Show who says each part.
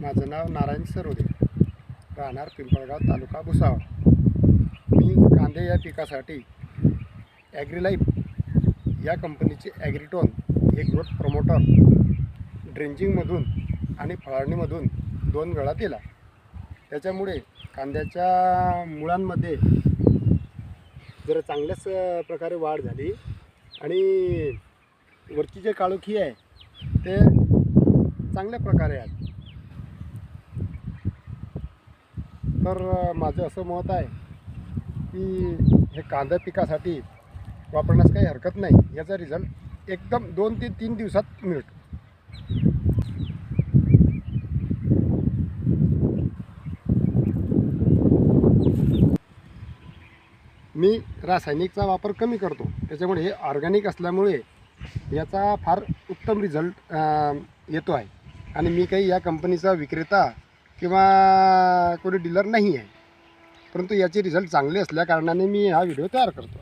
Speaker 1: माझं नाव नारायण सरोदे, राहणार पिंपळगाव, तालुका भुसावळ. मी कांदे या पिकासाठी ॲग्रीलाईफ या कंपनीचे ॲग्रीटोन हे ग्रोथ प्रमोटर ड्रेंजिंगमधून आणि फवारणीमधून 2 वेळा दिला. त्याच्यामुळे कांद्याच्या मुळांमध्ये जरा चांगल्याच प्रकारे वाढ झाली आणि वरची जे काळोखी आहे ते चांगल्या प्रकारे आहे. तर माझं असं मत आहे की हे कांदा पिकासाठी वापरण्यास काही हरकत नाही. याचा रिझल्ट एकदम 2 ते 3 दिवसात मिळतो. मी रासायनिकचा वापर कमी करतो, त्याच्यामुळे हे ऑर्गॅनिक असल्यामुळे याचा फार उत्तम रिझल्ट येतो आहे. आणि मी काही या कंपनीचा विक्रेता किंवा कोणी डीलर नाही आहे, परंतु याचे रिझल्ट चांगले असल्या कारणाने मी हा व्हिडिओ तयार करतो.